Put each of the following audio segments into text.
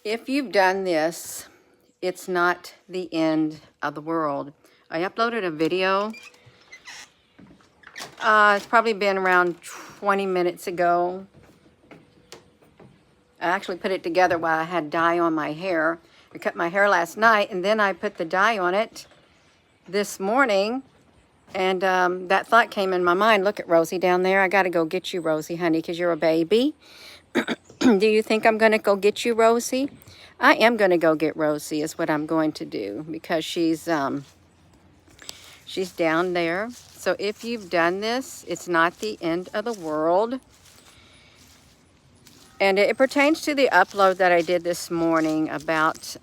If you've done this, it's not the end of the world. I uploaded a video. It's probably been around 20 minutes ago. I actually put it together while I had dye on my hair. I cut my hair last night, and then I put the dye on it this morning. And that thought came in my mind. Look at Rosie down there. I got to go get you, Rosie, honey, because you're a baby. Do you think I'm going to go get you, Rosie? I am going to go get Rosie is what I'm going to do, because she's down there. So if you've done this, it's not the end of the world. And it pertains to the upload that I did this morning about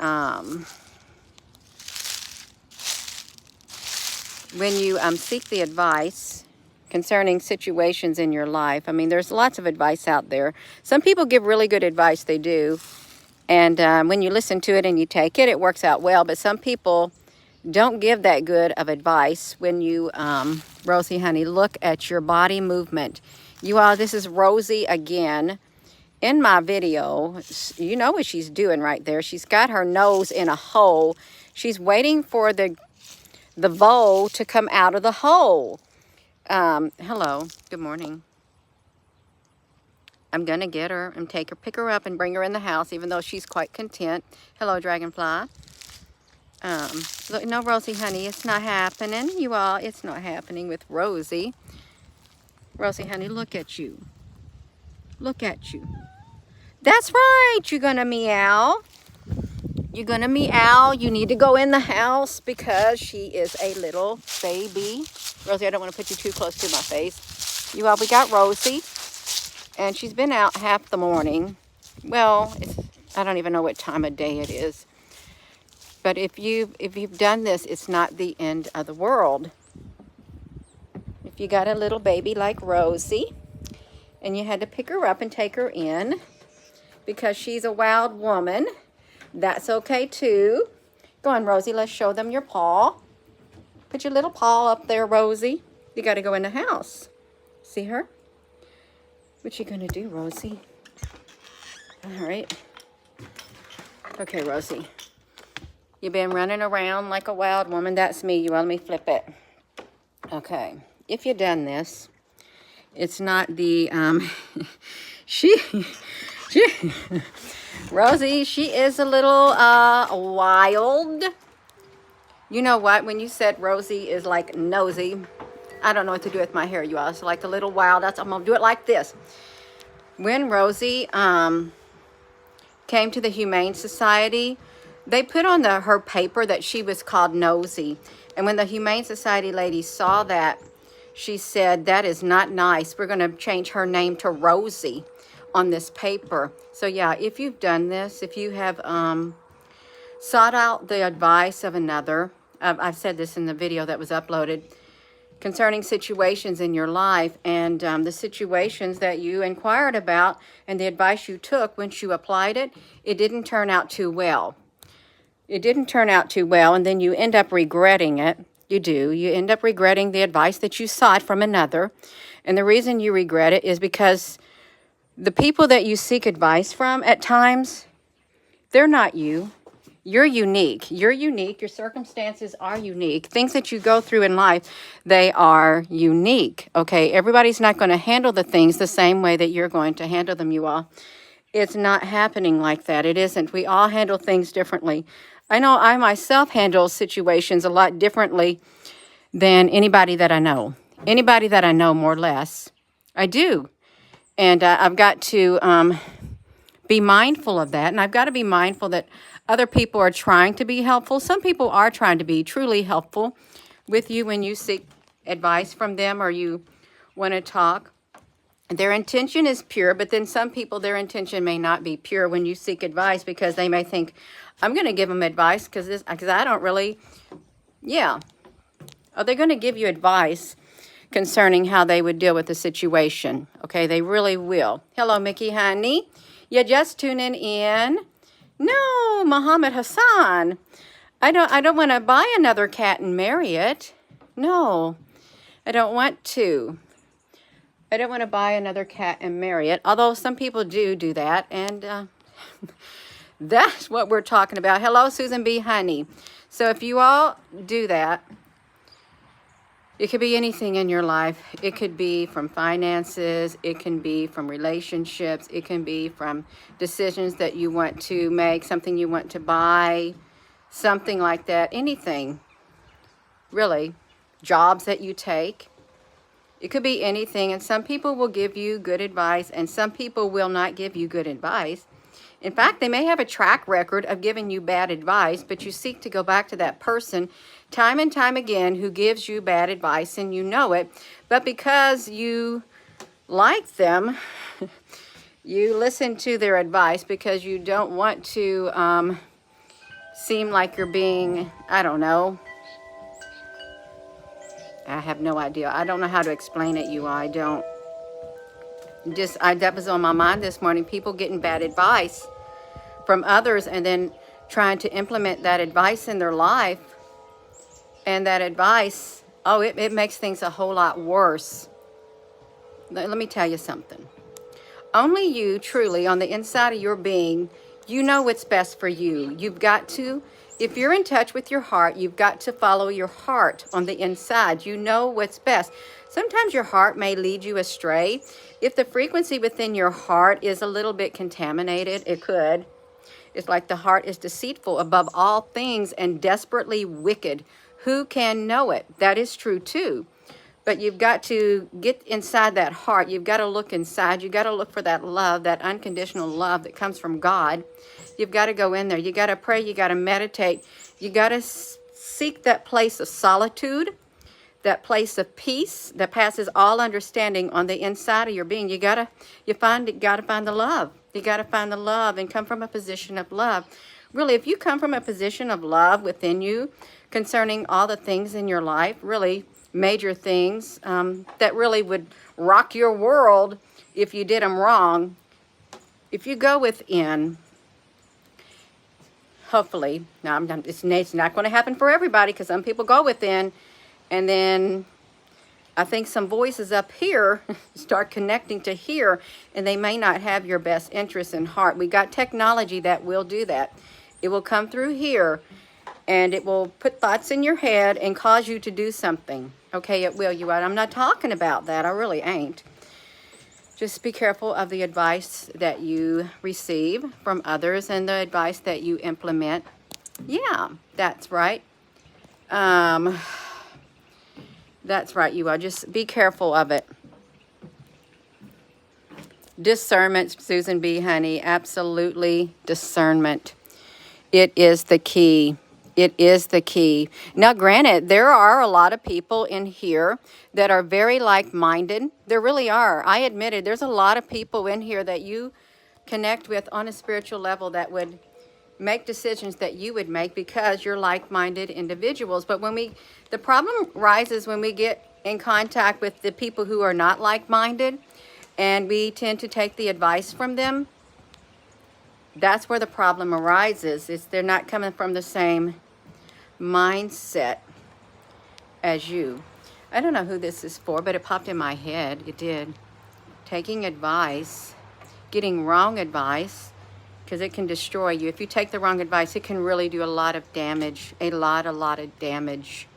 when you seek the advice concerning situations in your life. I mean, there's lots of advice out there. Some people give really good advice, they do. And when you listen to it and you take it, it works out well. But some people don't give that good of advice. When you, Rosie, honey, look at your body movement. You all, this is Rosie again. In my video, you know what she's doing right there. She's got her nose in a hole. She's waiting for the vole to come out of the hole. Hello, good morning. I'm gonna get her and pick her up and bring her in the house, even though she's quite content. Hello, Dragonfly. Look, no, Rosie, honey, it's not happening. You all, it's not happening with Rosie. Rosie, honey, look at you. Look at you. That's right, you're gonna meow. You're gonna meow. You need to go in the house because she is a little baby. Rosie, I don't want to put you too close to my face. You all, we got Rosie, and she's been out half the morning. Well, I don't even know what time of day it is. But if you've done this, it's not the end of the world. If you got a little baby like Rosie, and you had to pick her up and take her in because she's a wild woman, that's okay too. Go on, Rosie, let's show them your paw. Put your little paw up there, Rosie. You got to go in the house. See her? What you gonna do, Rosie? All right. Okay, Rosie. You've been running around like a wild woman. That's me. You want me to flip it? Okay. If you've done this, it's not the Rosie, she is a little wild. You know what? When you said Rosie is like nosy, I don't know what to do with my hair, you all. It's like a little wild. I'm gonna do it like this. When Rosie came to the Humane Society, they put on her paper that she was called Nosy. And when the Humane Society lady saw that, she said, that is not nice. We're going to change her name to Rosie on this paper. So yeah, if you've done this, if you have sought out the advice of another, I've said this in the video that was uploaded, concerning situations in your life, and the situations that you inquired about and the advice you took, once you applied it, it didn't turn out too well. It didn't turn out too well, and then you end up regretting it. You do. You end up regretting the advice that you sought from another. And the reason you regret it is because the people that you seek advice from at times, they're not you. You're unique. You're unique. Your circumstances are unique. Things that you go through in life, they are unique. Okay, everybody's not going to handle the things the same way that you're going to handle them, you all. It's not happening like that. It isn't. We all handle things differently. I know I myself handle situations a lot differently than anybody that I know. Anybody that I know, more or less. I do. And I've got to be mindful of that. And I've got to be mindful that other people are trying to be helpful. Some people are trying to be truly helpful with you when you seek advice from them or you want to talk. Their intention is pure, but then some people, their intention may not be pure when you seek advice, because they may think, I'm going to give them advice because I don't really, yeah. Are they going to give you advice concerning how they would deal with the situation? Okay, they really will. Hello, Mickey, honey. You're just tuning in. No, Muhammad Hassan. I don't want to buy another cat and marry it. No, I don't want to. I don't want to buy another cat and marry it, although some people do that, and That's what we're talking about. Hello, Susan B. Honey. So if you all do that, it could be anything in your life. It could be from finances. It can be from relationships. It can be from decisions that you want to make, something you want to buy, something like that. Anything, really. Jobs that you take. It could be anything. And some people will give you good advice, and some people will not give you good advice. In fact, they may have a track record of giving you bad advice, but you seek to go back to that person time and time again who gives you bad advice, and you know it. But because you like them, you listen to their advice because you don't want to seem like you're being, I don't know. I have no idea. I don't know how to explain it, you. I don't. That was on my mind this morning. People getting bad advice from others and then trying to implement that advice in their life. And that advice, oh, it makes things a whole lot worse. Let me tell you something. Only you truly, on the inside of your being, you know what's best for you. You've got to, if you're in touch with your heart, you've got to follow your heart on the inside. You know what's best. Sometimes your heart may lead you astray. If the frequency within your heart is a little bit contaminated, it could. It's like the heart is deceitful above all things and desperately wicked. Who can know it? That is true too. But you've got to get inside that heart. You've got to look inside. You've got to look for that love, that unconditional love that comes from God. You've got to go in there. You got to pray. You got to meditate. You got to seek that place of solitude, that place of peace that passes all understanding on the inside of your being. You got to find the love. You got to find the love and come from a position of love. Really, if you come from a position of love within you concerning all the things in your life, really major things that really would rock your world if you did them wrong, if you go within, hopefully, now it's not going to happen for everybody because some people go within and then I think some voices up here start connecting to here, and they may not have your best interest in heart. We got technology that will do that. It will come through here, and it will put thoughts in your head and cause you to do something. Okay, it will, you. I'm not talking about that. I really ain't. Just be careful of the advice that you receive from others and the advice that you implement. Yeah, that's right. That's right, you are. Just be careful of it. Discernment, Susan B. Honey. Absolutely discernment. It is the key. It is the key. Now, granted, there are a lot of people in here that are very like-minded. There really are. I admit it. There's a lot of people in here that you connect with on a spiritual level that would make decisions that you would make because you're like-minded individuals. But the problem rises when we get in contact with the people who are not like-minded and we tend to take the advice from them. That's where the problem arises. They're not coming from the same mindset as you. I don't know who this is for, but it popped in my head. It did. Taking advice, getting wrong advice, because it can destroy you. If you take the wrong advice, it can really do a lot of damage, a lot of damage.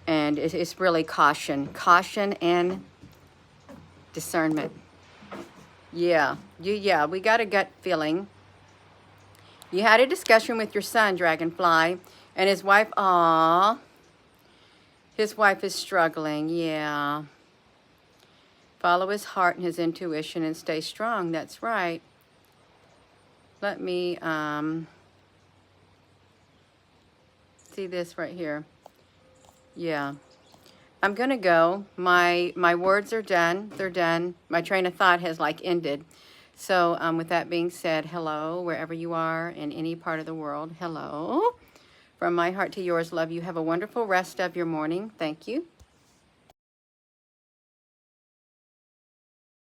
And it's really caution and discernment. Yeah, we got a gut feeling. You had a discussion with your son, Dragonfly, and his wife, his wife is struggling, yeah. Follow his heart and his intuition and stay strong, that's right. Let me see this right here. Yeah. I'm going to go. My words are done. They're done. My train of thought has ended. So with that being said, hello, wherever you are in any part of the world. Hello. From my heart to yours, love you. Have a wonderful rest of your morning. Thank you.